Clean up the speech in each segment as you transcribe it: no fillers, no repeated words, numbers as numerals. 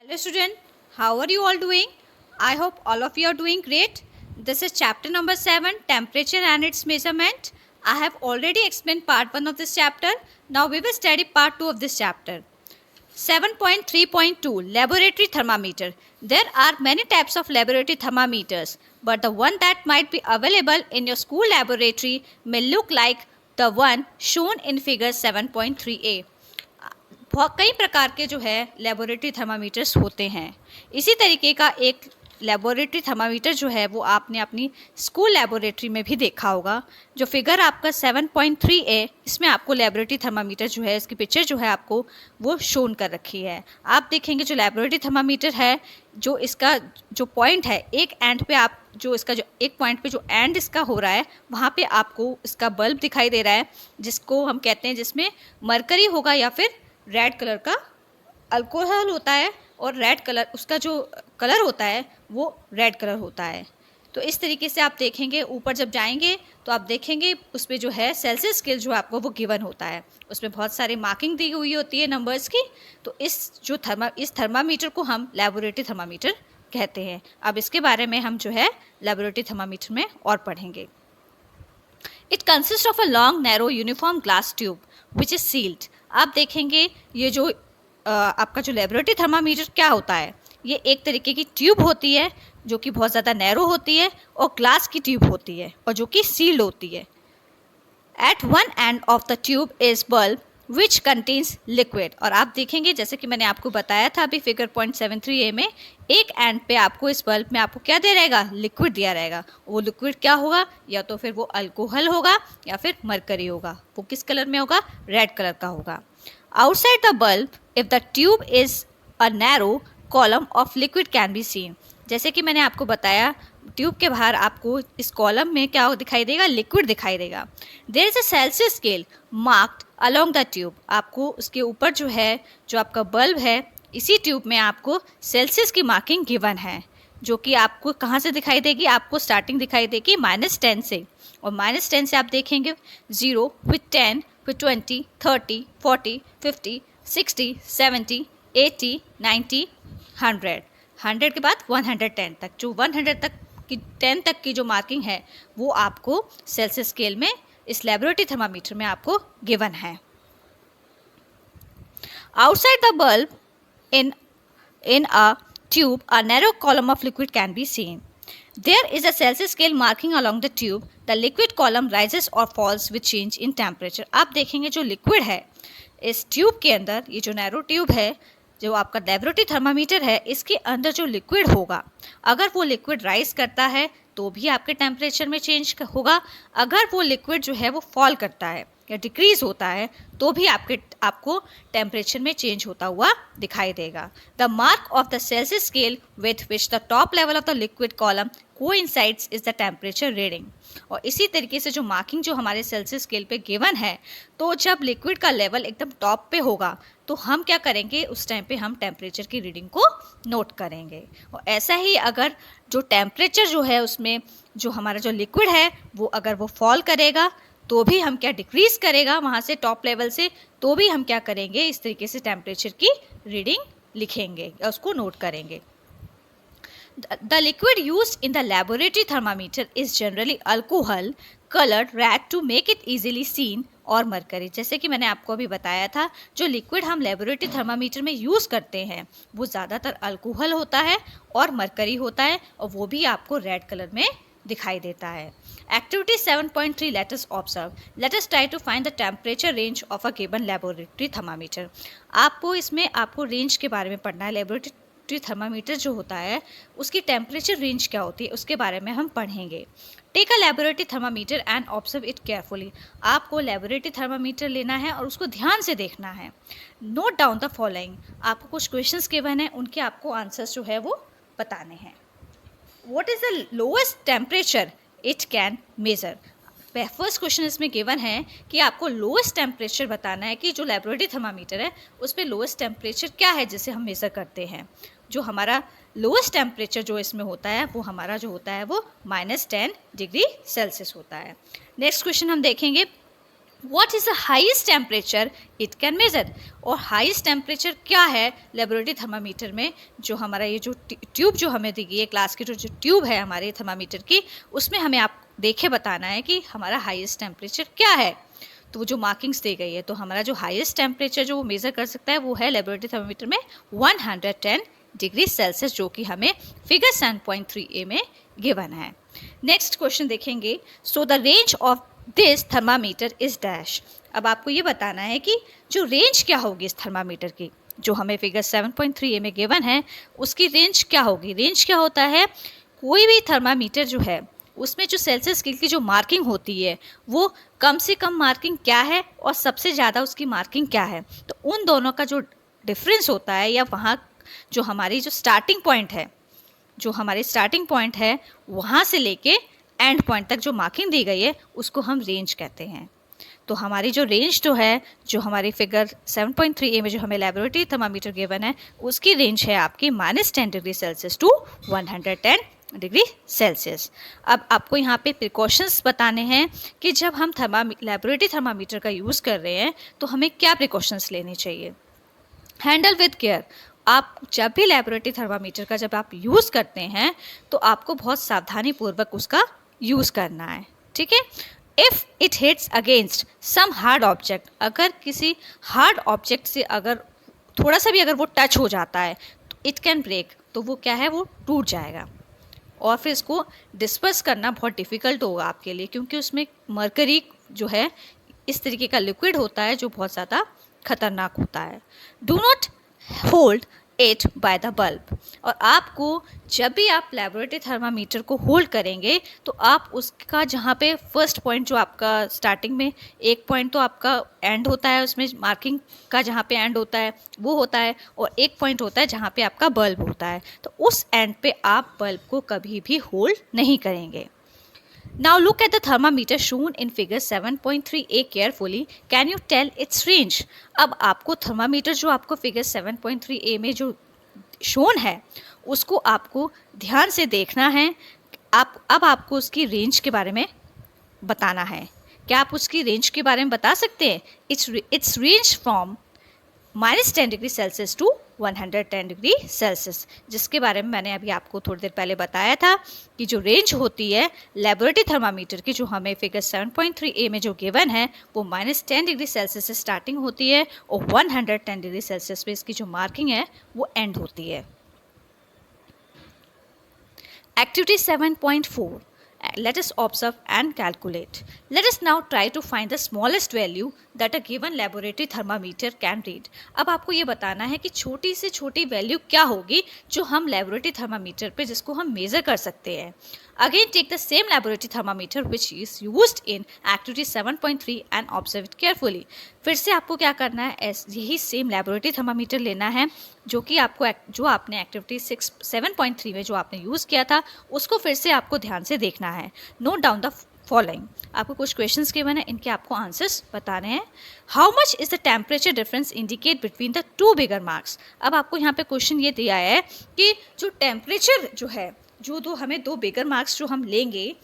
Hello student, how are you all doing? I hope all of you are doing great. This is chapter number 7, temperature and its measurement. I have already explained part 1 of this chapter. Now we will study part 2 of this chapter. 7.3.2 Laboratory thermometer. There are many types of laboratory thermometers, but the one that might be available in your school laboratory may look like the one shown in figure 7.3a. बहुत कई प्रकार के जो है laboratory thermometers होते हैं। इसी तरीके का एक लेबोरेटरी थर्मामीटर जो है वो आपने अपनी स्कूल लेबोरेटरी में भी देखा होगा। जो फिगर आपका 7.3 है, इसमें आपको लेबोरेटरी थर्मामीटर जो है इसकी पिक्चर जो है आपको वो शोन कर रखी है। आप देखेंगे जो लेबोरेटरी थर्मामीटर है, जो इसका जो पॉइंट है, एक एंड पे आप जो इसका जो एक पॉइंट पे जो एंड इसका हो रहा है वहाँ पे आपको इसका बल्ब दिखाई दे रहा है, जिसको हम कहते हैं, जिसमें मरकरी होगा या फिर रेड कलर का अल्कोहल होता है, और रेड कलर उसका जो कलर होता है वो रेड कलर होता है। तो इस तरीके से आप देखेंगे, ऊपर जब जाएंगे तो आप देखेंगे उसमें जो है सेल्सियस स्केल जो आपको वो गिवन होता है, उसमें बहुत सारी मार्किंग दी हुई होती है नंबर्स की। तो इस थर्मामीटर को हम लेबोरेटरी थर्मामीटर कहते हैं। अब इसके बारे में हम जो है लेबोरेटरी थर्मामीटर में और पढ़ेंगे। It consist of a long narrow uniform glass tube which is sealed. आप देखेंगे ये जो आपका जो लेबोरेटरी थर्मामीटर क्या होता है, ये एक तरीके की ट्यूब होती है जो कि बहुत ज़्यादा नैरो होती है और ग्लास की ट्यूब होती है और जो कि सील्ड होती है। At one end of the tube is bulb which contains liquid. और आप देखेंगे जैसे कि मैंने आपको बताया था अभी फिगर 0.73a में, एक एंड पे आपको इस बल्ब में आपको क्या दे रहेगा, लिक्विड दिया रहेगा। वो लिक्विड क्या होगा, या तो फिर वो अल्कोहल होगा या फिर मरकरी होगा। वो किस कलर में होगा, रेड कलर का होगा। Outside the bulb if the tube is a narrow column of liquid can be seen. जैसे कि मैंने आपको बताया, ट्यूब के बाहर आपको इस कॉलम में क्या दिखाई देगा, लिक्विड दिखाई देगा। There is a Celsius scale marked along the tube. आपको उसके ऊपर जो है, जो आपका बल्ब है, इसी ट्यूब में आपको सेल्सियस की मार्किंग गिवन है, जो कि आपको कहाँ से दिखाई देगी, आपको स्टार्टिंग दिखाई देगी -10 से। और -10 से आप देखेंगे 0 फिर 10 फिर 20 30 40 50 60 70 80 90 100 100 के बाद 110 तक। जो 100 तक की 10 तक की जो मार्किंग है वो आपको सेल्सियस स्केल में इस लेबोरेटरी थर्मामीटर में आपको गिवन है। Outside the bulb in a tube a narrow column of liquid can be seen. There is a Celsius scale marking along the tube. The liquid column rises or falls with change in temperature. आप देखेंगे जो liquid है इस tube के अंदर, ये जो narrow tube है, जो आपका लेबोरेटरी थर्मामीटर है, इसके अंदर जो लिक्विड होगा, अगर वो लिक्विड राइज करता है तो भी आपके टेम्परेचर में चेंज होगा। अगर वो लिक्विड जो है वो फॉल करता है या डिक्रीज होता है तो भी आपको टेम्परेचर में चेंज होता हुआ दिखाई देगा। The mark of the Celsius scale with which the top level of the liquid column coincides is the temperature reading. और इसी तरीके से जो मार्किंग जो हमारे सेल्सियस स्केल पे गिवन है, तो जब लिक्विड का लेवल एकदम टॉप पे होगा तो हम क्या करेंगे, उस टाइम पे हम टेम्परेचर की रीडिंग को नोट करेंगे। और ऐसा ही अगर जो टेम्परेचर जो है उसमें जो हमारा जो लिक्विड है वो अगर वो फॉल करेगा तो भी हम क्या, डिक्रीज करेगा वहाँ से टॉप लेवल से, तो भी हम क्या करेंगे, इस तरीके से टेम्परेचर की रीडिंग लिखेंगे या उसको नोट करेंगे। The liquid used in the laboratory thermometer is generally alcohol colored red to make it easily seen और मरकरी। जैसे कि मैंने आपको अभी बताया था, जो लिक्विड हम लेबोरेटरी थर्मामीटर में यूज़ करते हैं वो ज़्यादातर अल्कोहल होता है और मरकरी होता है, और वो भी आपको रेड कलर में दिखाई देता है। Activity 7.3 let us observe. Let us try to find the temperature range of a given laboratory thermometer. आपको इसमें आपको रेंज के बारे में पढ़ना है। लेबोरेटरी थर्मामीटर जो होता है उसकी टेम्परेचर रेंज क्या होती है उसके बारे में हम पढ़ेंगे। Take a laboratory thermometer and observe it carefully. आपको लेबोरेटरी थर्मामीटर लेना है और उसको ध्यान से देखना है। Note down the following. आपको कुछ क्वेश्चंस गिवन है, उनके आपको आंसर्स जो है वो बताने हैं। What is the lowest temperature it can measure. First question इसमें गिवन है कि आपको लोएस्ट टेम्परेचर बताना है कि जो लेबोरेटरी थर्मामीटर है उस पर लोएस्ट टेम्परेचर क्या है जिसे हम मेज़र करते हैं। जो हमारा लोएस्ट टेम्परेचर जो इसमें होता है वो हमारा जो होता है वो -10 डिग्री सेल्सियस होता है। नेक्स्ट क्वेश्चन हम देखेंगे, What is the highest temperature it can measure? और highest temperature क्या है लेबोरेटरी थर्मामीटर में? जो हमारा ये जो ट्यूब जो हमें दी गई है, ग्लास की जो ट्यूब है हमारे थर्मामीटर की, उसमें हमें आप देखे बताना है कि हमारा हाईएस्ट टेम्परेचर क्या है। तो वो जो मार्किंग्स दी गई है, तो हमारा जो हाईएस्ट टेम्परेचर जो वो मेज़र कर सकता है वो है लेबोरेटरी थर्मामीटर में 110 डिग्री सेल्सियस, जो कि हमें फिगर 7.3a में गिवन है। नेक्स्ट क्वेश्चन देखेंगे। So the range of this thermometer is dash. अब आपको ये बताना है कि जो रेंज क्या होगी इस थर्मामीटर की, जो हमें फिगर 7.3a में गिवन है, उसकी रेंज क्या होगी। रेंज क्या होता है, कोई भी थर्मामीटर जो है उसमें जो सेल्सियस स्केल की जो मार्किंग होती है वो कम से कम मार्किंग क्या है और सबसे ज़्यादा उसकी मार्किंग क्या है। तो उन दोनों का जो डिफरेंस होता है, या वहाँ जो हमारी जो स्टार्टिंग पॉइंट है, जो हमारी स्टार्टिंग पॉइंट है वहाँ से लेके एंड पॉइंट तक जो मार्किंग दी गई है उसको हम रेंज कहते हैं। तो हमारी जो रेंज जो है, जो हमारी फिगर 7.3a में जो हमें लेबोरेटरी थर्मामीटर गिवन है, उसकी रेंज है आपकी -10 degree Celsius to 110 degree Celsius. अब आपको यहाँ पे प्रिकॉशंस बताने हैं कि जब हम लेबोरेटरी थर्मामीटर का यूज़ कर रहे हैं तो हमें क्या प्रिकॉशंस लेने चाहिए। Handle with care. आप जब भी लेबोरेटरी थर्मामीटर का जब आप यूज़ करते हैं तो आपको बहुत सावधानी पूर्वक उसका यूज़ करना है, ठीक है। If it hits against some hard object, अगर किसी हार्ड ऑब्जेक्ट से अगर थोड़ा सा भी अगर वो टच हो जाता है तो इट कैन ब्रेक, तो वो क्या है, वो टूट जाएगा। और फिर इसको डिस्पर्स करना बहुत डिफ़िकल्ट होगा आपके लिए, क्योंकि उसमें मरकरी जो है इस तरीके का लिक्विड होता है जो बहुत ज़्यादा खतरनाक होता है। Do not hold it by the bulb. और आपको जब भी आप लेबोरेटरी थर्मामीटर को होल्ड करेंगे तो आप उसका जहाँ पे फर्स्ट पॉइंट जो आपका स्टार्टिंग में एक पॉइंट तो आपका एंड होता है, उसमें मार्किंग का जहाँ पे एंड होता है वो होता है, और एक पॉइंट होता है जहाँ पे आपका बल्ब होता है, तो उस एंड पे आप बल्ब को कभी भी होल्ड नहीं करेंगे। Now look at the thermometer shown in figure 7.3a carefully. Can you tell its range? अब आपको थर्मामीटर जो आपको फिगर 7.3a में जो शोन है उसको आपको ध्यान से देखना है। अब आपको उसकी रेंज के बारे में बताना है। क्या आप उसकी रेंज के बारे में बता सकते हैं? It's range from -10 degree Celsius to 110 degree Celsius, जिसके बारे में मैंने अभी आपको थोड़ी देर पहले बताया था कि जो रेंज होती है लेबोरेटरी थर्मामीटर की, जो हमें फिगर 7.3a में जो गिवन है, वो -10 डिग्री सेल्सियस से स्टार्टिंग होती है और 110 डिग्री सेल्सियस पे इसकी जो मार्किंग है वो एंड होती है। Activity 7.4. Let us observe and calculate. Let us now try to find the smallest value that a given laboratory thermometer can read. अब आपको ये बताना है कि छोटी से छोटी वैल्यू क्या होगी जो हम लेबोरेटरी थर्मामीटर पे जिसको हम मेज़र कर सकते हैं। Again take the same laboratory thermometer which is used in activity 7.3 and observe it carefully. फिर से आपको क्या करना है, यही सेम लेबोरेटरी थर्मामीटर लेना है जो कि आपको जो आपने एक्टिविटी 7.3 में जो आपने यूज़ किया था उसको फिर से आपको ध्यान से देखना है। Note down the following. आपको कुछ क्वेश्चंस गिवन है, इनके आपको आंसर्स बताने हैं। How much is the temperature difference indicate between the two bigger marks. अब आपको यहाँ पे क्वेश्चन ये दिया है कि जो टेम्परेचर जो है, जो हमें दो बिगर मार्क्स जो हम लेंगे,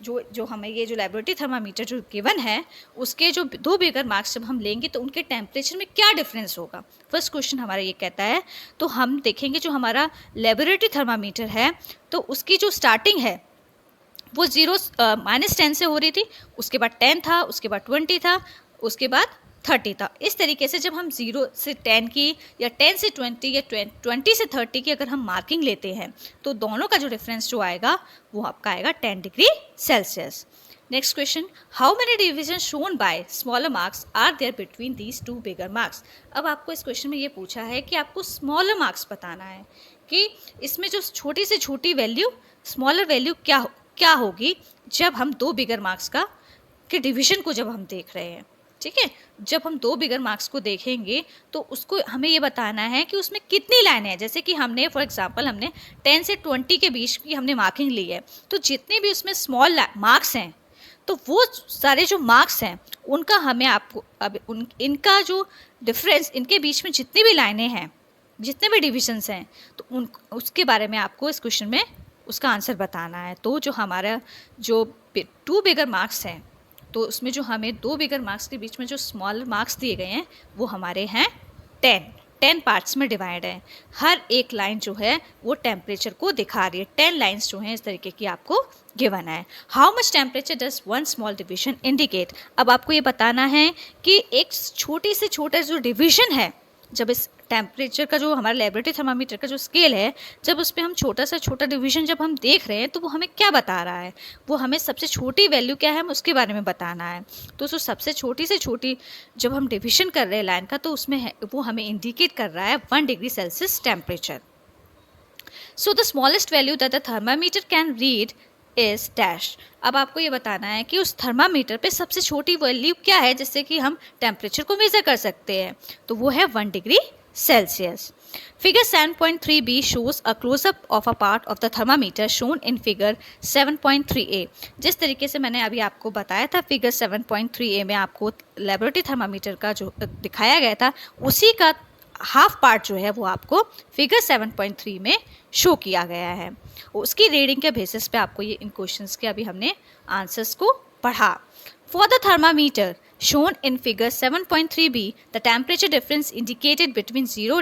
जो हमें ये जो लेबोरेटरी थर्मामीटर जो गिवन है उसके जो दो बिगर मार्क्स जब हम लेंगे तो उनके टेम्परेचर में क्या डिफरेंस होगा। फर्स्ट क्वेश्चन हमारा ये कहता है। तो हम देखेंगे जो हमारा लेबोरेटरी थर्मामीटर है तो उसकी जो स्टार्टिंग है वो -10 से हो रही थी, उसके बाद 10 था, उसके बाद 20 था, उसके बाद 30 था। इस तरीके से जब हम 0 से 10 की या 10 से 20 या 20 से 30 की अगर हम मार्किंग लेते हैं तो दोनों का जो डिफरेंस जो आएगा वो आपका आएगा 10 degree Celsius. Next question, how many division shown by smaller marks are there between these two bigger marks. अब आपको इस क्वेश्चन में ये पूछा है कि आपको स्मॉलर मार्क्स बताना है कि इसमें जो छोटी से छोटी वैल्यू, स्मॉलर वैल्यू क्या होगी जब हम दो बिगर मार्क्स के डिवीजन को जब हम देख रहे हैं। ठीक है, जब हम दो बिगर मार्क्स को देखेंगे तो उसको हमें ये बताना है कि उसमें कितनी लाइनें हैं। जैसे कि हमने फॉर एग्जांपल हमने 10 से 20 के बीच की हमने मार्किंग ली है, तो जितने भी उसमें स्मॉल मार्क्स हैं तो वो सारे जो मार्क्स हैं उनका हमें आपको अब इनका जो डिफरेंस, इनके बीच में जितनी भी लाइनें हैं, जितने भी डिविजन्स हैं, तो उसके बारे में आपको इस क्वेश्चन में उसका आंसर बताना है। तो जो हमारा जो टू बिगर मार्क्स हैं तो उसमें जो हमें 2 बिगर मार्क्स के बीच में जो स्मॉल मार्क्स दिए गए हैं वो हमारे हैं 10 पार्ट्स में डिवाइड है। हर एक लाइन जो है वो टेम्परेचर को दिखा रही है। 10 लाइन्स जो हैं इस तरीके की आपको गिवन है। How much temperature does one small division indicate. अब आपको ये बताना है कि एक छोटी से छोटा जो डिवीजन है, जब इस टेम्परेचर का जो हमारा लेबोरेटरी थर्मामीटर का जो स्केल है, जब उस पर हम छोटा से छोटा डिवीजन जब हम देख रहे हैं तो वो हमें क्या बता रहा है, वो हमें सबसे छोटी वैल्यू क्या है हम उसके बारे में बताना है। तो उसको सबसे छोटी से छोटी जब हम डिवीजन कर रहे हैं लाइन का, तो उसमें है वो हमें इंडिकेट कर रहा है 1 degree Celsius temperature. So the smallest value that the thermometer can read is dash. अब आपको ये बताना है कि उस थर्मामीटर पे सबसे छोटी वैल्यू क्या है जिससे कि हम टेम्परेचर को मेज़र कर सकते हैं, तो वो है 1 degree Celsius. Figure 7.3b shows a close-up of a part of the thermometer shown in figure 7.3a। जिस तरीके से मैंने अभी आपको बताया था फिगर 7.3a में आपको लेबोरेटरी थर्मामीटर का जो दिखाया गया था, उसी का हाफ पार्ट जो है वो आपको फिगर 7.3 में शो किया गया है। उसकी रीडिंग के बेसिस पे आपको ये इन क्वेश्चंस के अभी हमने आंसर्स को पढ़ा। For the thermometer shown in figure 7.3b, the temperature difference indicated between 0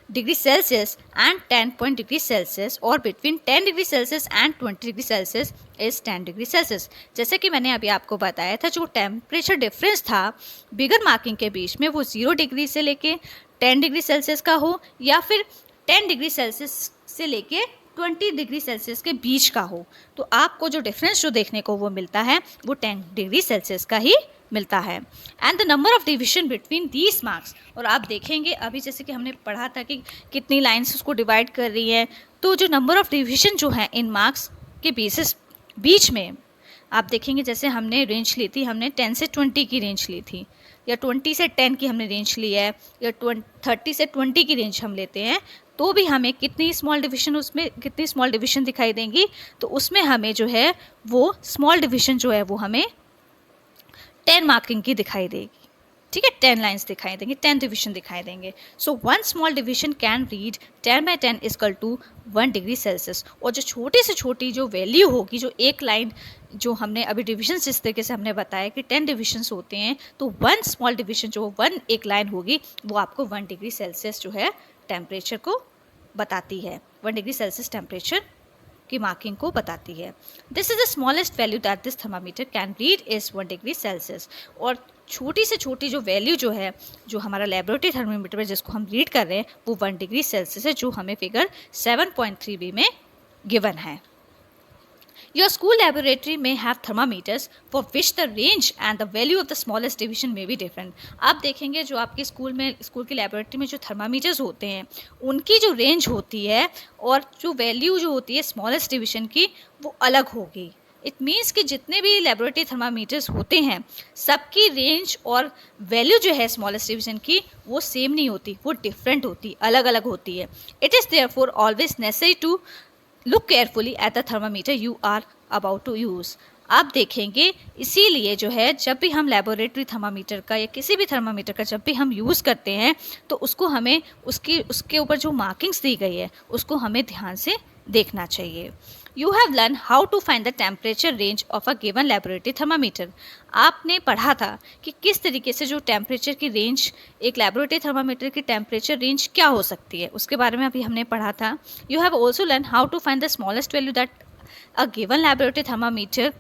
degree Celsius and 10 degree Celsius or between 10 degree Celsius and 20 degree Celsius is 10 degree Celsius। जैसे कि मैंने अभी आपको बताया था, जो टेम्परेचर डिफरेंस था बिगर मार्किंग के बीच में वो 0 डिग्री से लेके 10 डिग्री सेल्सियस का हो या फिर 10 डिग्री सेल्सियस से लेके 20 डिग्री सेल्सियस के बीच का हो, तो आपको जो डिफरेंस जो देखने को वो मिलता है वो 10 डिग्री सेल्सियस का ही मिलता है। And the number of division between these marks, और आप देखेंगे अभी जैसे कि हमने पढ़ा था कि कितनी लाइन्स उसको डिवाइड कर रही है, तो जो नंबर ऑफ डिवीजन जो है इन मार्क्स के बेसिस बीच में आप देखेंगे, जैसे हमने रेंज ली थी, हमने 10 से 20 की रेंज ली थी, या 20 से 10 की हमने रेंज ली है, या 30 से 20 की रेंज हम लेते हैं, तो भी हमें कितनी स्मॉल डिवीजन, उसमें कितनी स्मॉल डिवीजन दिखाई देंगी, तो उसमें हमें जो है वो स्मॉल डिवीजन जो है वो हमें 10 मार्किंग की दिखाई देगी। ठीक है, 10 लाइन्स दिखाई देंगी, 10 डिवीजन दिखाई देंगे। So 1 small division can read 10 by 10 equal to 1 degree Celsius. और जो छोटी से छोटी जो वैल्यू होगी, जो एक लाइन जो हमने अभी डिवीजन जिस तरीके से हमने बताया कि 10 डिविजन्स होते हैं, तो 1 स्मॉल डिवीजन जो 1 एक लाइन होगी वो आपको 1 डिग्री सेल्सियस जो है टेम्परेचर को बताती है, 1 डिग्री सेल्सियस टेम्परेचर की मार्किंग को बताती है। This is the smallest value that this thermometer can read is 1 degree Celsius. और छोटी से छोटी जो वैल्यू जो है, जो हमारा लेबोरेटरी थर्मामीटर में जिसको हम रीड कर रहे हैं, वो 1 डिग्री सेल्सियस है, जो हमें फिगर 7.3b में गिवन है। Your school laboratory may have thermometers for which the range and the value of the smallest division may be different। आप देखेंगे जो आपके स्कूल की लेबोरेटरी में जो थर्मामीटर्स होते हैं, उनकी जो रेंज होती है और जो वैल्यू जो होती है स्मॉलेस्ट डिवीजन की, वो अलग होगी। इट मीन्स कि जितने भी लेबोरेटरी थर्मामीटर्स होते हैं, सबकी रेंज और वैल्यू जो है स्मॉलेस्ट डिवीजन की वो सेम नहीं होती, वो डिफरेंट होती, अलग अलग होती है। It is therefore always necessary to look carefully at the thermometer you are about to use. आप देखेंगे इसीलिए जो है जब भी हम लेबोरेटरी थर्मामीटर का या किसी भी थर्मामीटर का जब भी हम यूज़ करते हैं, तो उसको हमें उसके ऊपर जो मार्किंग्स दी गई है उसको हमें ध्यान से देखना चाहिए। You have learn how to find the temperature range of a given laboratory thermometer. आपने पढ़ा था कि किस तरीके से जो टेम्परेचर की रेंज, एक लेबोरेटरी थर्मामीटर की टेम्परेचर रेंज क्या हो सकती है, उसके बारे में अभी हमने पढ़ा था। You have also learn how to find the smallest value that a given laboratory thermometer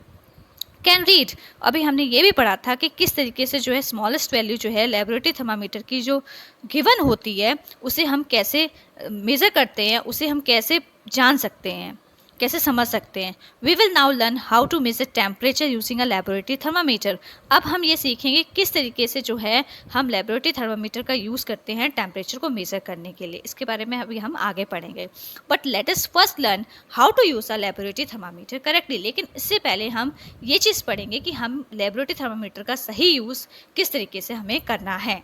can read. अभी हमने ये भी पढ़ा था कि किस तरीके से जो है स्मॉलेस्ट वैल्यू जो है लेबोरेटरी थर्मामीटर की जो गिवन होती है, उसे हम कैसे मेज़र करते हैं, उसे हम कैसे जान सकते हैं, कैसे समझ सकते हैं। We will now learn how to measure temperature using a laboratory thermometer. अब हम ये सीखेंगे किस तरीके से जो है हम लेबोरेटरी थर्मामीटर का यूज़ करते हैं टेम्परेचर को मेज़र करने के लिए। इसके बारे में अभी हम आगे पढ़ेंगे, but let us first learn how to use a laboratory thermometer correctly. लेकिन इससे पहले हम ये चीज़ पढ़ेंगे कि हम लेबोरेटरी थर्मामीटर का सही यूज़ किस तरीके से हमें करना है।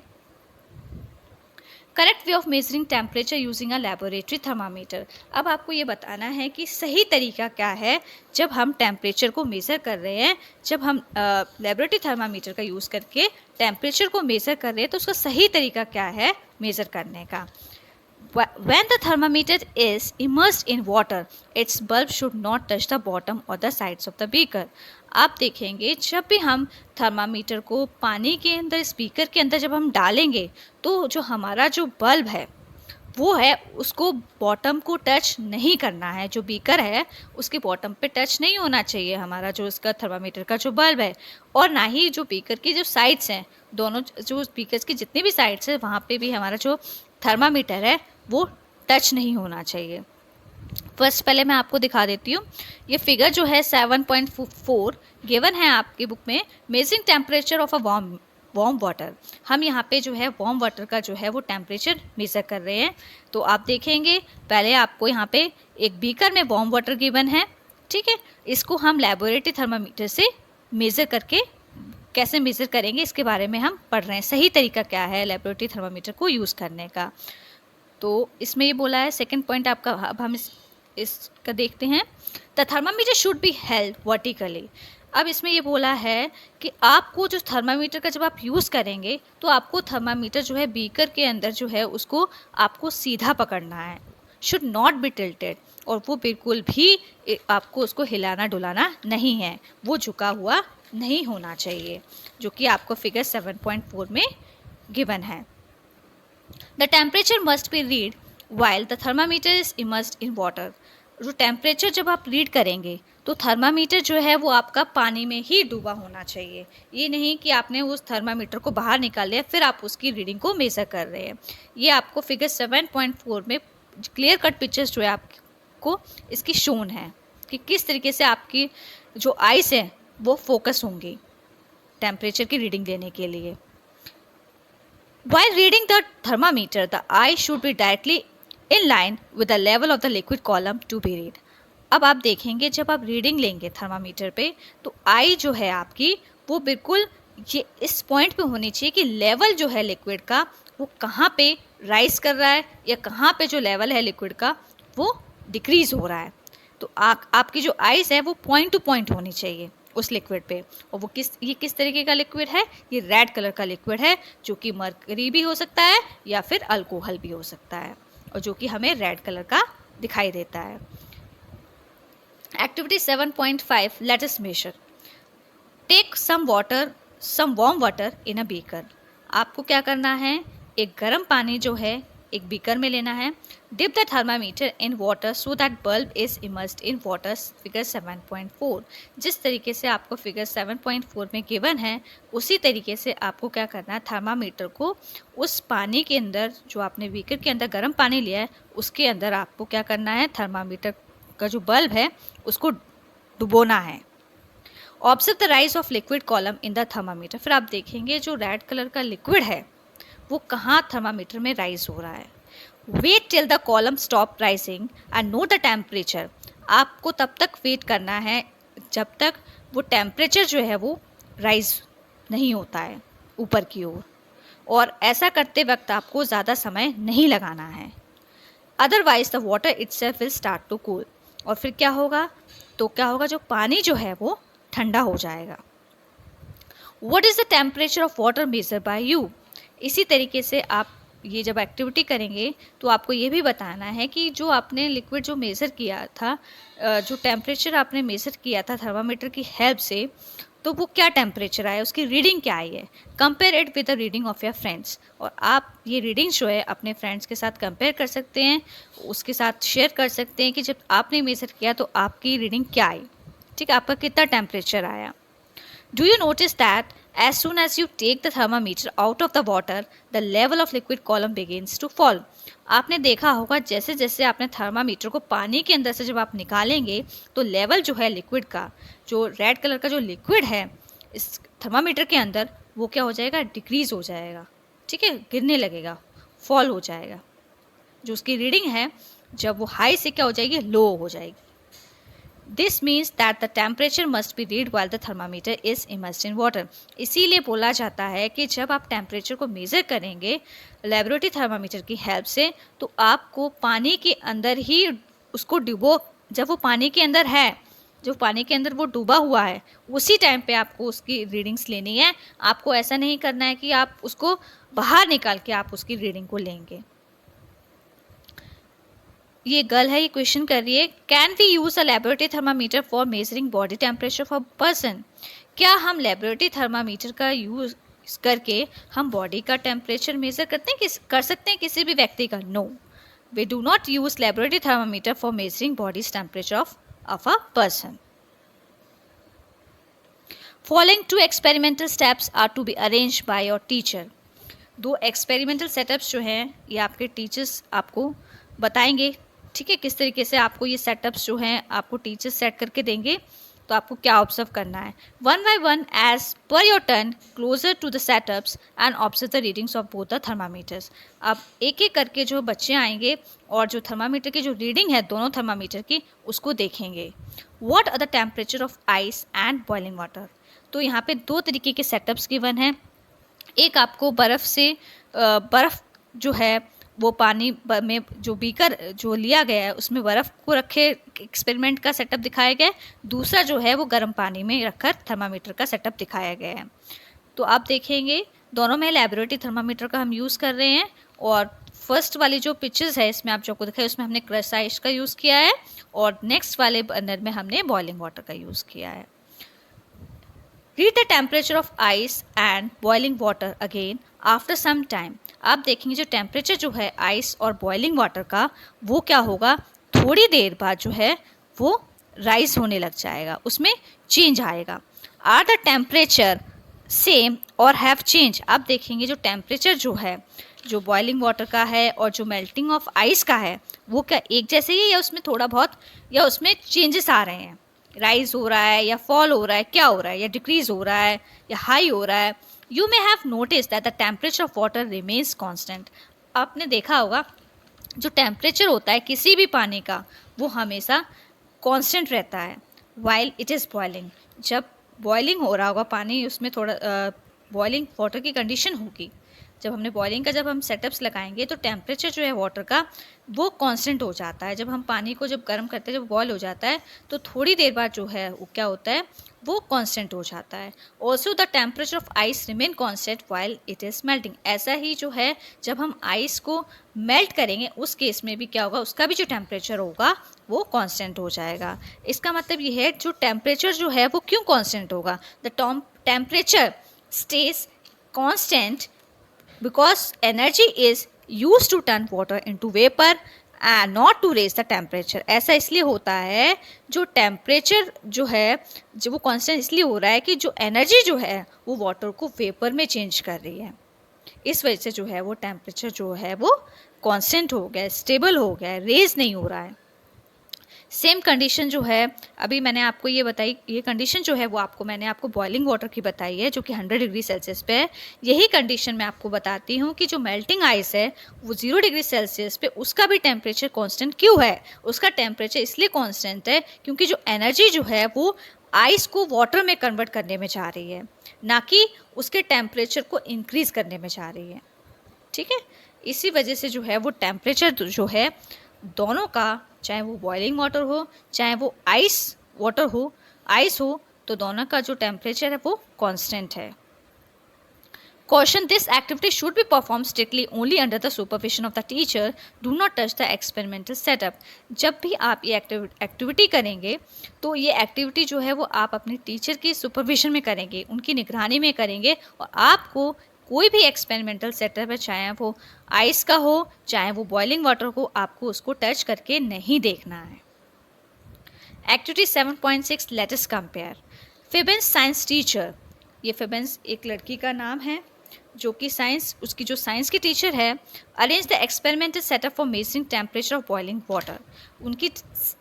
Correct way of measuring temperature using a laboratory thermometer. अब आपको ये बताना है कि सही तरीका क्या है जब हम टेम्परेचर को मेज़र कर रहे हैं, जब हम लेबोरेटरी थर्मामीटर का यूज़ करके टेम्परेचर को मेज़र कर रहे हैं, तो उसका सही तरीका क्या है मेज़र करने का। When the thermometer is immersed in water, its bulb should not touch the bottom or the sides of the beaker। आप देखेंगे जब भी हम थर्मामीटर को पानी के अंदर, स्पीकर के अंदर जब हम डालेंगे, तो जो हमारा जो बल्ब है वो है, उसको बॉटम को टच नहीं करना है। जो बीकर है उसके बॉटम पे टच नहीं होना चाहिए हमारा जो इसका थर्मामीटर का जो बल्ब है, और ना ही जो बीकर की जो साइड्स हैं, दोनों जो बीकर्स की जितनी भी साइड्स है वहाँ पे भी हमारा जो थर्मामीटर है वो टच नहीं होना चाहिए। फर्स्ट पहले मैं आपको दिखा देती हूँ। ये फिगर जो है 7.4 गिवन है आपकी बुक में, measuring temperature of a warm water. हम यहाँ पे जो है वार्म वाटर का जो है वो टेम्परेचर मेज़र कर रहे हैं। तो आप देखेंगे पहले आपको यहाँ पे एक बीकर में वार्म वाटर गिवन है, ठीक है। इसको हम लेबोरेटरी थर्मामीटर से मेज़र करके कैसे मेज़र करेंगे इसके बारे में हम पढ़ रहे हैं। सही तरीका क्या है लेबोरेटरी थर्मामीटर को यूज़ करने का। तो इसमें ये बोला है सेकंड पॉइंट आपका, अब हम इसका देखते हैं। The thermometer should be held vertically. अब इसमें ये बोला है कि आपको जो थर्मामीटर का जब आप यूज़ करेंगे तो आपको थर्मामीटर जो है बीकर के अंदर जो है उसको आपको सीधा पकड़ना है, शुड नॉट बी टिल्टेड, और वो बिल्कुल भी आपको उसको हिलाना डुलाना नहीं है, वो झुका हुआ नहीं होना चाहिए, जो कि आपको फिगर 7.4 में गिवन है। The temperature must be read while the thermometer is immersed in water. जो टेम्परेचर जब आप रीड करेंगे तो थर्मामीटर जो है वो आपका पानी में ही डूबा होना चाहिए। ये नहीं कि आपने उस थर्मामीटर को बाहर निकाल लिया फिर आप उसकी रीडिंग को मेज़र कर रहे हैं। ये आपको फिगर 7.4 में क्लियर कट पिक्चर्स जो है आपको इसकी शोन है कि किस तरीके से आपकी जो आइस है वो फोकस होंगी टेम्परेचर की रीडिंग लेने के लिए। While reading the thermometer, the eye should be directly in line with the level of the liquid column to be read. अब आप देखेंगे जब आप रीडिंग लेंगे थर्मामीटर पे तो आई जो है आपकी वो बिल्कुल ये इस पॉइंट पे होनी चाहिए कि लेवल जो है लिक्विड का वो कहाँ पे राइज कर रहा है या कहाँ पे जो लेवल है लिक्विड का वो डिक्रीज हो रहा है। तो आपकी जो आइस है वो पॉइंट टू पॉइंट होनी चाहिए उस लिक्विड पे। और वो ये किस तरीके का लिक्विड है, ये रेड कलर का लिक्विड है जो कि मरकरी भी हो सकता है या फिर अल्कोहल भी हो सकता है, और जो कि हमें रेड कलर का दिखाई देता है। Activity 7.5 let us measure. Take some warm water in a beaker. आपको क्या करना है, एक गर्म पानी जो है एक बीकर में लेना है। Dip the thermometer in water so that bulb is immersed in water, figure 7.4। जिस तरीके से आपको फिगर 7.4 में गिवन है उसी तरीके से आपको क्या करना है, थर्मामीटर को उस पानी के अंदर जो आपने बीकर के अंदर गर्म पानी लिया है उसके अंदर आपको क्या करना है, थर्मामीटर का जो बल्ब है उसको डुबोना है। Observe the rise of liquid column in the thermometer. फिर आप देखेंगे जो रेड कलर का लिक्विड है वो कहाँ थर्मामीटर में राइज हो रहा है। Wait till the column stop rising and note the temperature. आपको तब तक वेट करना है जब तक वो टेम्परेचर जो है वो राइज नहीं होता है ऊपर की ओर, और ऐसा करते वक्त आपको ज़्यादा समय नहीं लगाना है, otherwise the water itself will start to cool. और फिर क्या होगा, तो क्या होगा, जो पानी जो है वो ठंडा हो जाएगा। What is the temperature of water measure by you. इसी तरीके से आप ये जब एक्टिविटी करेंगे तो आपको ये भी बताना है कि जो आपने लिक्विड जो मेज़र किया था, जो टेम्परेचर आपने मेज़र किया था थर्मामीटर की हेल्प से, तो वो क्या टेम्परेचर आया, उसकी रीडिंग क्या आई है। Compare it with the reading of your friends. और आप ये रीडिंग जो है अपने फ्रेंड्स के साथ कंपेयर कर सकते हैं, उसके साथ शेयर कर सकते हैं कि जब आपने मेज़र किया तो आपकी रीडिंग क्या आई, ठीक है, आपका कितना टेम्परेचर आया। Do you notice that as soon as you take the thermometer out of the water, the level of liquid column begins to fall? आपने देखा होगा जैसे जैसे आपने थर्मामीटर को पानी के अंदर से जब आप निकालेंगे तो लेवल जो है लिक्विड का, जो रेड कलर का जो लिक्विड है इस थर्मामीटर के अंदर, वो क्या हो जाएगा, डिक्रीज हो जाएगा, ठीक है, गिरने लगेगा, फॉल हो जाएगा। जो उसकी रीडिंग है जब वो हाई से क्या हो जाएगी, लो हो जाएगी। This means that the temperature must be read while the thermometer is immersed in water. इसीलिए बोला जाता है कि जब आप टेम्परेचर को मेज़र करेंगे लेबोरेटरी थर्मामीटर की हेल्प से तो आपको पानी के अंदर ही उसको डुबो, जब वो पानी के अंदर है, जो पानी के अंदर वो डूबा हुआ है उसी टाइम पे आपको उसकी रीडिंग्स लेनी है। आपको ऐसा नहीं करना है कि आप उसको बाहर निकाल के आप उसकी रीडिंग को लेंगे। ये गर्ल है, ये क्वेश्चन कर रही है, can we use a laboratory thermometer for measuring body temperature for person? क्या हम लेबोरेटरी थर्मामीटर का यूज़ करके हम बॉडी का टेम्परेचर मेजर कर सकते हैं किसी भी व्यक्ति का? No, we do not use laboratory thermometer for measuring bodies temperature of a person. Following two experimental steps are to be arranged by your teacher. दो एक्सपेरिमेंटल सेटअप्स जो हैं ये आपके टीचर्स आपको बताएंगे, ठीक है, किस तरीके से आपको ये सेटअप्स जो हैं आपको टीचर्स सेट करके देंगे. तो आपको क्या ऑब्जर्व करना है, one by one as per your turn closer to the setups and observe the readings of both the thermometers. आप एक एक करके जो बच्चे आएंगे और जो थर्मामीटर की जो रीडिंग है दोनों थर्मामीटर की उसको देखेंगे. What are the temperature of ice and boiling water? तो यहाँ पे दो तरीके के सेटअप्स गिवन हैं. एक आपको बर्फ़ जो है वो पानी में जो बीकर जो लिया गया है उसमें बर्फ़ को रखे एक्सपेरिमेंट का सेटअप दिखाया गया है. दूसरा जो है वो गर्म पानी में रखकर थर्मामीटर का सेटअप दिखाया गया है. तो आप देखेंगे दोनों में लेबोरेटरी थर्मामीटर का हम यूज़ कर रहे हैं. और फर्स्ट वाली जो पिक्चर्स है इसमें आप जो को दिखाया उसमें हमने क्रश आइस का यूज़ किया है और नेक्स्ट वाले बर्नर में हमने बॉइलिंग वाटर का यूज़ किया है. Read the temperature of ice and boiling water again after some time. आप देखेंगे जो टेम्परेचर जो है आइस और बॉइलिंग वाटर का वो क्या होगा, थोड़ी देर बाद जो है वो राइज होने लग जाएगा, उसमें चेंज आएगा. आर द टेम्परेचर सेम और हैव चेंज? आप देखेंगे जो टेम्परेचर जो है जो बॉइलिंग वाटर का है और जो मेल्टिंग ऑफ आइस का है वो क्या एक जैसे ही है या उसमें थोड़ा बहुत या उसमें चेंजेस आ रहे हैं, राइज हो रहा है या फॉल हो रहा है, क्या हो रहा है, या डिक्रीज हो रहा है या हाई हो रहा है? You may have notice that the temperature of water remains constant. आपने देखा होगा जो टेम्परेचर होता है किसी भी पानी का वो हमेशा कांस्टेंट रहता है वाइल इट इज़ बॉइलिंग. जब बॉइलिंग हो रहा होगा पानी उसमें थोड़ा बॉइलिंग वाटर की कंडीशन होगी, जब हमने बॉइलिंग का जब हम सेटअप्स लगाएंगे तो टेम्परेचर जो है वाटर का वो कांस्टेंट हो जाता है. जब हम पानी को जब गर्म करते हैं जब बॉयल हो जाता है तो थोड़ी देर बाद जो है वो क्या होता है वो कांस्टेंट हो जाता है. Also the temperature of ice remain constant while it is melting. ऐसा ही जो है जब हम आइस को मेल्ट करेंगे उस केस में भी क्या होगा, उसका भी जो टेम्परेचर होगा वो कांस्टेंट हो जाएगा. इसका मतलब ये है जो टेम्परेचर जो है वो क्यों कांस्टेंट होगा, the temperature stage constant because energy is used to turn water into vapor and not to raise the temperature. ऐसा इसलिए होता है जो टेम्परेचर जो है जो वो कांस्टेंट इसलिए हो रहा है कि जो एनर्जी जो है वो वाटर को वेपर में चेंज कर रही है. इस वजह से जो है वो टेम्परेचर जो है वो कांस्टेंट हो गया, स्टेबल हो गया, रेज नहीं हो रहा है. सेम कंडीशन जो है अभी मैंने आपको ये बताई, ये कंडीशन जो है वो मैंने आपको बॉइलिंग वाटर की बताई है जो कि 100 डिग्री सेल्सियस पे है. यही कंडीशन मैं आपको बताती हूँ कि जो मेल्टिंग आइस है वो 0 डिग्री सेल्सियस पे उसका भी टेम्परेचर कांस्टेंट क्यों है. उसका टेम्परेचर इसलिए कांस्टेंट है क्योंकि जो एनर्जी जो है वो आइस को वाटर में कन्वर्ट करने में जा रही है, ना कि उसके टेम्परेचर को इंक्रीज़ करने में जा रही है. ठीक है, इसी वजह से जो है वो टेम्परेचर जो है दोनों का, चाहे वो बॉइलिंग वाटर हो चाहे वो आइस वाटर हो, आइस हो, तो दोनों का जो टेम्परेचर है वो कांस्टेंट है. Caution: this activity should be performed strictly only under the supervision of the teacher. Do not touch the experimental setup. जब भी आप ये एक्टिविटी करेंगे तो ये एक्टिविटी जो है वो आप अपने टीचर की सुपरविजन में करेंगे, उनकी निगरानी में करेंगे. और आपको कोई भी एक्सपेरिमेंटल सेटअप है चाहे वो आइस का हो चाहे वो बॉइलिंग वाटर हो, आपको उसको टच करके नहीं देखना है. Activity 7.6 let us compare. Phiben's science teacher. ये फिबेंस एक लड़की का नाम है जो कि उसकी जो साइंस की टीचर है. Arrange the experimental setup for measuring temperature of boiling water. उनकी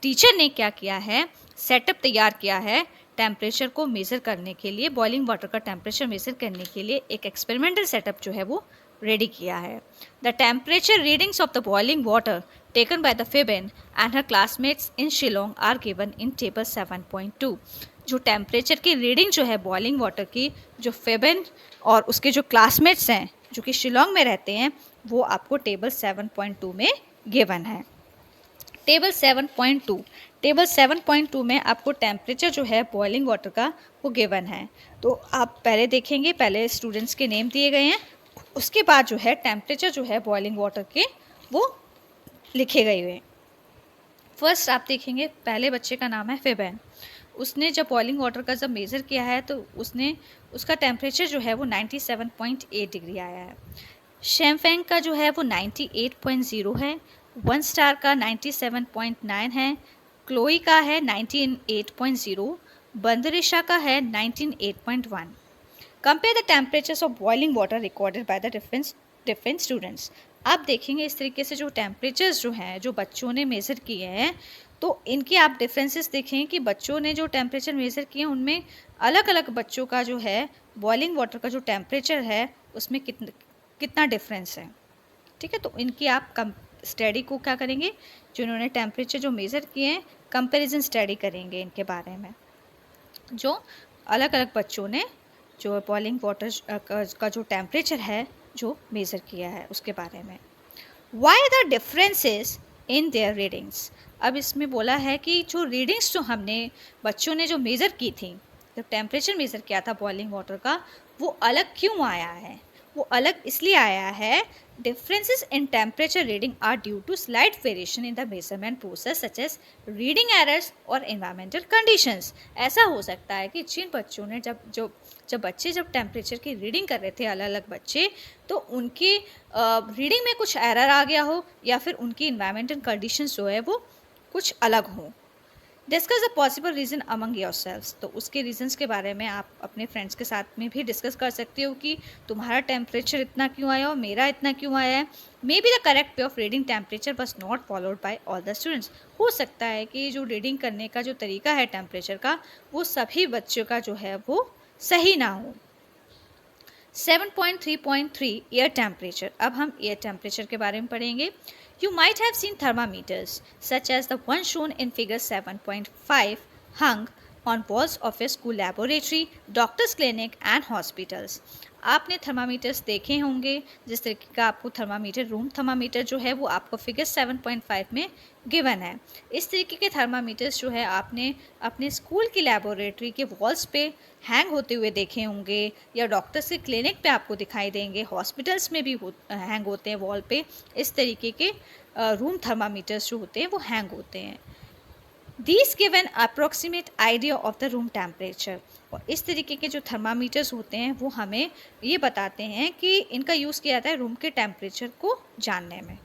टीचर ने क्या किया है, सेटअप तैयार किया है टेम्परेचर को मेज़र करने के लिए, बॉइलिंग वाटर का टेम्परेचर मेज़र करने के लिए एक एक्सपेरिमेंटल सेटअप जो है वो रेडी किया है. The temperature readings of the boiling water taken by the Phiben and her classmates in Shillong are given in table 7.2. जो टेम्परेचर की रीडिंग जो है बॉइलिंग वाटर की जो फिबेन और उसके जो क्लासमेट्स हैं जो कि शिलोंग में रहते हैं वो आपको टेबल 7.2 में गिवन है. टेबल 7.2 में आपको टेम्परेचर जो है बॉइलिंग वाटर का वो गिवन है. तो आप पहले देखेंगे, पहले स्टूडेंट्स के नेम दिए गए हैं, उसके बाद जो है टेम्परेचर जो है बॉइलिंग वाटर के वो लिखे गए हुए हैं. फर्स्ट आप देखेंगे, पहले बच्चे का नाम है फेबेन। उसने जब बॉइलिंग वाटर का जब मेज़र किया है तो उसने उसका टेम्परेचर जो है वो 97.8 डिग्री आया है। शेमफेंग का जो है वो 98.0 है। 1 स्टार का 97.9 है। क्लोई का है 98.0। बंदरिशा का है 98.1। Compare the temperatures of boiling water recorded by the different students. आप देखेंगे इस तरीके से जो टेम्परेचर्स जो हैं जो बच्चों ने मेज़र किए हैं, तो इनके आप डिफरेंसेस देखें कि बच्चों ने जो टेम्परेचर मेज़र किए हैं उनमें अलग अलग बच्चों का जो है बॉइलिंग वाटर का जो टेम्परेचर है उसमें कितना डिफरेंस है। ठीक है, तो इनकी आप स्टडी को क्या करेंगे, जो इन्होंने टेम्परेचर जो मेज़र किए हैं कंपैरिजन स्टडी करेंगे इनके बारे में, जो अलग अलग बच्चों ने जो बॉइलिंग वाटर का जो टेम्परेचर है जो मेज़र किया है उसके बारे में। Why the differences in their readings. अब इसमें बोला है कि जो रीडिंग्स जो हमने बच्चों ने जो मेज़र की थी, जब टेम्परेचर मेज़र किया था बॉइलिंग वाटर का, वो अलग क्यों आया है। वो अलग इसलिए आया है, differences in temperature reading are due to slight variation in the measurement process such as reading errors और environmental conditions। ऐसा हो सकता है कि जिन बच्चों ने जब बच्चे जब टेम्परेचर की रीडिंग कर रहे थे अलग अलग बच्चे, तो उनकी रीडिंग में कुछ एरर आ गया हो या फिर उनकी इन्वायरमेंटल कंडीशंस जो है वो कुछ अलग हों। Discuss the possible reason among your selves. तो उसके रीजंस के बारे में आप अपने फ्रेंड्स के साथ में भी डिस्कस कर सकते हो कि तुम्हारा टेम्परेचर इतना क्यों आया और मेरा इतना क्यों आया है। May be the correct way of reading temperature was not followed by all the students. हो सकता है कि जो रीडिंग करने का जो तरीका है टेम्परेचर का, वो सभी बच्चों का जो है वो सही ना हो। 7.3.3 एयर टेम्परेचर। अब हम एयर टेम्परेचर के बारे में पढ़ेंगे। You might have seen thermometers, such as the one shown in figure 7.5, hung on walls of a school laboratory, doctor's clinic and hospitals. आपने थर्मामीटर्स देखे होंगे, जिस तरीके का आपको थर्मामीटर, रूम थर्मामीटर जो है वो आपको फिगर 7.5 में गिवन है। इस तरीके के थर्मामीटर्स जो है आपने अपने स्कूल की लेबोरेटरी के वॉल्स पे हैंग होते हुए देखे होंगे, या डॉक्टर्स के क्लिनिक पे आपको दिखाई देंगे, हॉस्पिटल्स में भी हैंग होते हैं वॉल पे। इस तरीके के रूम थर्मामीटर्स जो होते हैं वो हैंग होते हैं। These give an approximate idea of the room temperature। और इस तरीके के जो थर्मामीटर्स होते हैं वो हमें ये बताते हैं कि इनका यूज़ किया जाता है रूम के टेम्परेचर को जानने में।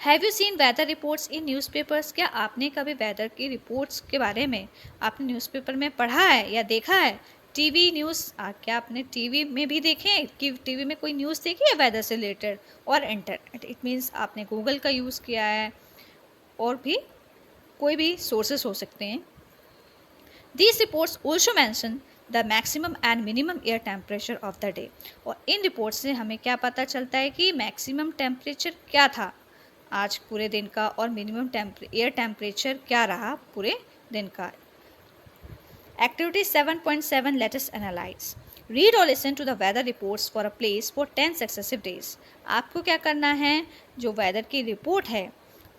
Have you seen weather reports in newspapers. क्या आपने कभी वेदर की रिपोर्ट्स के बारे में आपने न्यूज़पेपर में पढ़ा है या देखा है। टीवी न्यूज़, क्या आपने टीवी में भी देखे हैं कि टीवी में कोई न्यूज़ देखी है वेदर से रिलेटेड, और इंटरनेट, इट मीन्स आपने गूगल का यूज़ किया है, और भी कोई भी सोर्सेस हो सकते हैं। These reports also mention the maximum and minimum air temperature of the day। और इन रिपोर्ट्स से हमें क्या पता चलता है कि मैक्सिमम टेम्परेचर क्या था आज पूरे दिन का, और मिनिमम एयर टेम्परेचर क्या रहा पूरे दिन का। Activity 7.7 let us analyse. Read और listen to the weather reports for a place for 10 successive days. आपको क्या करना है, जो वेदर की रिपोर्ट है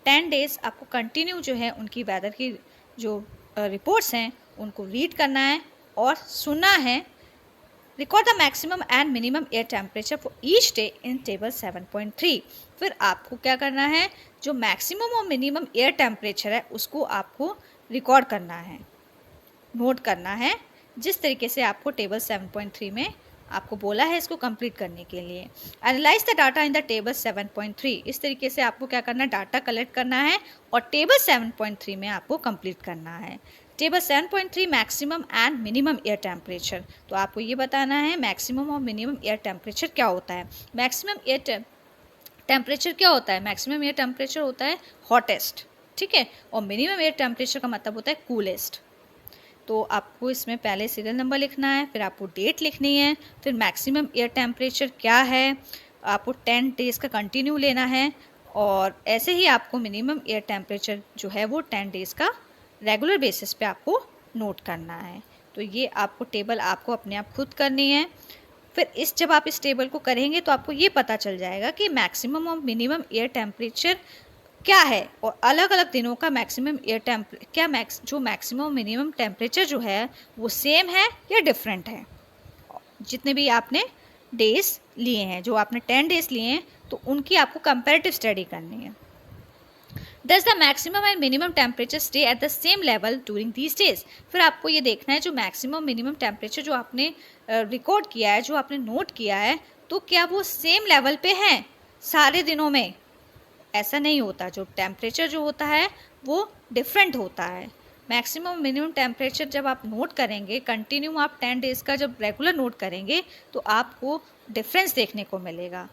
10 डेज़ आपको कंटिन्यू जो है उनकी वेदर की जो रिपोर्ट्स हैं उनको रीड करना है और सुनना है। Record the maximum and minimum air temperature for each day in table 7.3। फिर आपको क्या करना है, जो मैक्सिमम और मिनिमम एयर टेम्परेचर है उसको आपको रिकॉर्ड करना है, नोट करना है, जिस तरीके से आपको टेबल 7.3 में आपको बोला है इसको कंप्लीट करने के लिए। Analyse the data in the table 7.3। इस तरीके से आपको क्या करना है, डाटा कलेक्ट करना है और टेबल 7.3 में आपको कंप्लीट करना है। Table 7.3 maximum and minimum air temperature. तो आपको ये बताना है मैक्सिमम और मिनिमम एयर टेम्परेचर क्या होता है। मैक्सिमम एयर टेम्परेचर क्या होता है, मैक्सिमम एयर टेम्परेचर होता है हॉटेस्ट, ठीक है, और मिनिमम एयर टेम्परेचर का मतलब होता है कूलेस्ट। तो आपको इसमें पहले सीरियल नंबर लिखना है, फिर आपको डेट लिखनी है, फिर मैक्सिमम एयर टेम्परेचर क्या है, आपको 10 डेज़ का कंटिन्यू लेना है, और ऐसे ही आपको मिनिमम एयर टेम्परेचर जो है वो 10 डेज़ का रेगुलर बेसिस पे आपको नोट करना है। तो ये आपको टेबल आपको अपने आप खुद करनी है। फिर जब आप इस टेबल को करेंगे तो आपको ये पता चल जाएगा कि मैक्सिमम और मिनिमम एयर टेम्परेचर क्या है, और अलग अलग दिनों का मैक्सिमम एयर जो मैक्सिमम मिनिमम टेम्परेचर जो है वो सेम है या डिफरेंट है। जितने भी आपने डेज लिए हैं, जो आपने 10 डेज लिए हैं, तो उनकी आपको कंपैरेटिव स्टडी करनी है। Does the maximum and minimum temperature stay at the same level during these days? फिर आपको ये देखना है जो मैक्सिमम मिनिमम टेम्परेचर जो आपने रिकॉर्ड किया है, जो आपने नोट किया है, तो क्या वो सेम लेवल पे हैं सारे दिनों में? ऐसा नहीं होता। जो टेम्परेचर जो होता है वो डिफरेंट होता है। मैक्सिमम मिनिमम टेम्परेचर जब आप नोट करेंगे, कंटिन्यू आप 10 डेज़ का जब रेगुलर नोट करेंगे, तो आपको डिफरेंस देखने को मिलेगा।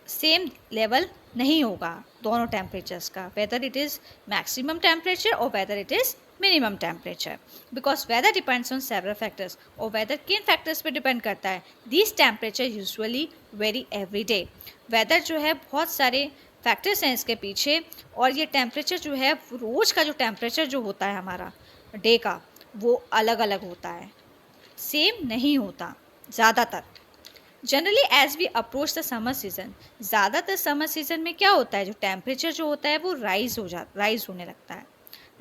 सेम लेवल नहीं होगा दोनों टेम्परेचर्स का, whether it is maximum temperature और whether it is minimum temperature, because weather depends on several factors. और वेदर किन फैक्टर्स पे डिपेंड करता है? This temperature usually very every day. Weather जो है बहुत सारे फैक्टर्स हैं इसके पीछे, और ये टेम्परेचर जो है रोज़ का जो टेम्परेचर जो होता है हमारा डे का, वो अलग अलग होता है, सेम नहीं होता ज़्यादातर। Generally as we approach the summer season, ज़्यादातर समर सीज़न में क्या होता है, जो टेम्परेचर जो होता है वो राइज होने लगता है,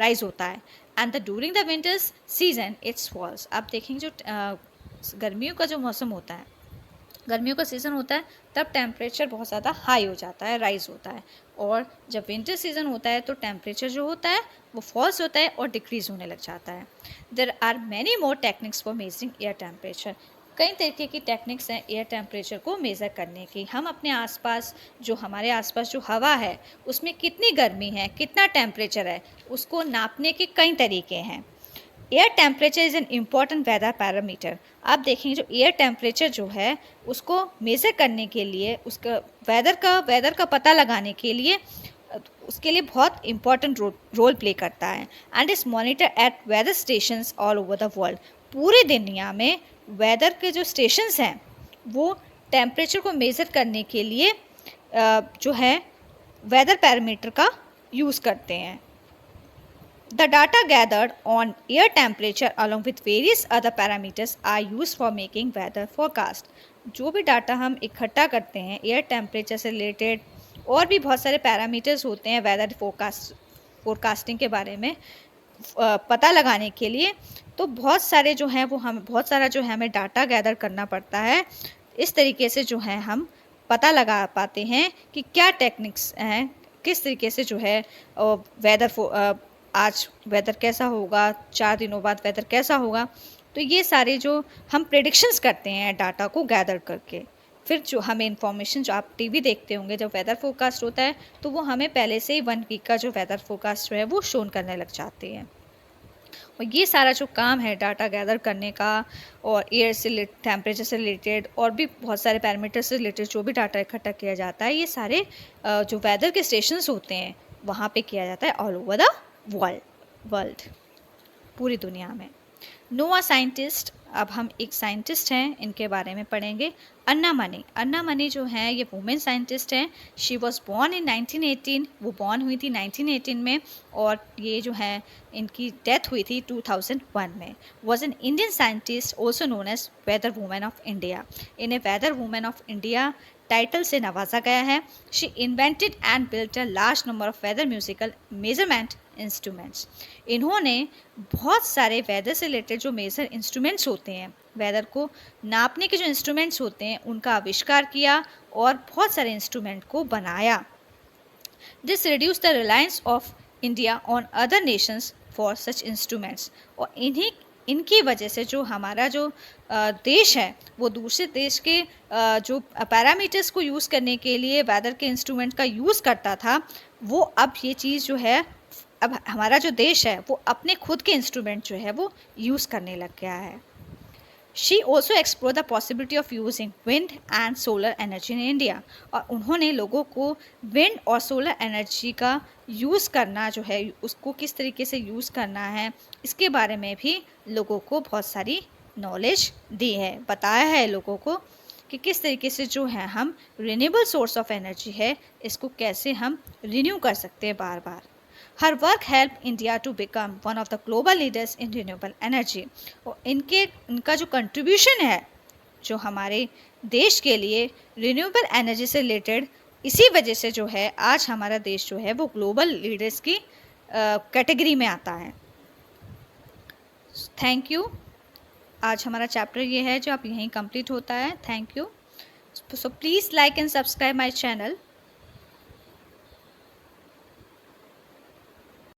राइज होता है। And the during the winters season it's falls. आप देखेंगे जो गर्मियों का जो मौसम होता है, गर्मियों का सीज़न होता है, तब टेम्परेचर बहुत ज़्यादा हाई हो जाता है, राइज होता है। और जब विंटर सीज़न होता है तो टेम्परेचर जो होता है वो फॉल्स होता है और डिक्रीज़ होने लग जाता है। There are many more techniques for measuring air temperature. कई तरीके की टेक्निक्स हैं एयर टेम्परेचर को मेज़र करने की। हम अपने आसपास जो हमारे आसपास जो हवा है उसमें कितनी गर्मी है, कितना टेम्परेचर है, उसको नापने के कई तरीके हैं। Air temperature is an important weather parameter. आप देखेंगे जो एयर टेम्परेचर जो है उसको मेज़र करने के लिए, उसका वेदर का पता लगाने के लिए, उसके लिए बहुत इम्पॉर्टेंट रोल प्ले करता है। And is monitor at weather stations all over the world. पूरी दुनिया में वेदर के जो स्टेशंस हैं वो टेम्परेचर को मेज़र करने के लिए जो है वेदर पैरामीटर का यूज़ करते हैं। The data gathered on air temperature along with various other parameters are used for making weather forecast. जो भी डाटा हम इकट्ठा करते हैं एयर टेम्परेचर से रिलेटेड, और भी बहुत सारे पैरामीटर्स होते हैं वेदर फोरकास्टिंग के बारे में पता लगाने के लिए, तो बहुत सारे जो हैं वो बहुत सारा जो है हमें डाटा गैदर करना पड़ता है। इस तरीके से जो है हम पता लगा पाते हैं कि क्या टेक्निक्स हैं, किस तरीके से जो है आज वेदर कैसा होगा, 4 दिनों बाद वेदर कैसा होगा। तो ये सारे जो हम प्रेडिक्शंस करते हैं डाटा को गैदर करके, फिर जो हमें इन्फॉर्मेशन, जो आप टीवी देखते होंगे जब वेदर फोरकास्ट होता है तो वो हमें पहले से ही 1 वीक का जो वेदर फोरकास्ट जो है वो शोन करने लग जाते हैं। और ये सारा जो काम है डाटा गैदर करने का, और एयर से टेम्परेचर से रिलेटेड और भी बहुत सारे पैरामीटर से रिलेटेड जो भी डाटा इकट्ठा किया जाता है, ये सारे जो वेदर के स्टेशंस होते हैं वहाँ पे किया जाता है ऑल ओवर द वर्ल्ड, पूरी दुनिया में। नोआ साइंटिस्ट, अब हम एक साइंटिस्ट हैं इनके बारे में पढ़ेंगे। अन्ना मनी जो है ये वुमेन साइंटिस्ट हैं। शी वॉज बॉर्न इन 1918, वो बॉर्न हुई थी 1918 में, और ये जो है इनकी डेथ हुई थी 2001 में। Was an Indian scientist also known as weather women of India. इन्हें weather women of India title से नवाजा गया है। She invented and built a large number of weather musical measurement instruments. इन्होंने बहुत सारे वेदर से रिलेटेड जो मेजर इंस्ट्रूमेंट्स होते हैं, वेदर को नापने के जो इंस्ट्रूमेंट्स होते हैं, उनका आविष्कार किया और बहुत सारे इंस्ट्रूमेंट को बनाया। This reduce the Reliance of India on other Nations for such instruments. और इनकी वजह से जो हमारा जो देश है वो दूसरे देश के जो पैरामीटर्स को यूज़ करने के लिए वेदर के इंस्ट्रूमेंट का यूज़ करता था, वो अब ये चीज़ जो है, अब हमारा जो देश है वो अपने खुद के इंस्ट्रूमेंट जो है वो यूज़ करने लग गया है। She also explore the possibility of using wind and solar energy in India. और उन्होंने लोगों को विंड और सोलर एनर्जी का यूज़ करना जो है, उसको किस तरीके से यूज़ करना है, इसके बारे में भी लोगों को बहुत सारी नॉलेज दी है, बताया है लोगों को कि किस तरीके से जो है हम रिन्यूएबल सोर्स ऑफ एनर्जी है इसको कैसे हम रिन्यू कर सकते हैं बार बार। Her work helped India to become one of the global leaders in renewable energy. और इनका जो कंट्रीब्यूशन है जो हमारे देश के लिए रिन्यूएबल एनर्जी से रिलेटेड, इसी वजह से जो है आज हमारा देश जो है वो ग्लोबल लीडर्स की कैटेगरी में आता है। Thank you. आज हमारा चैप्टर ये है जो आप यहीं कंप्लीट होता है। Thank you. So please like and subscribe my channel.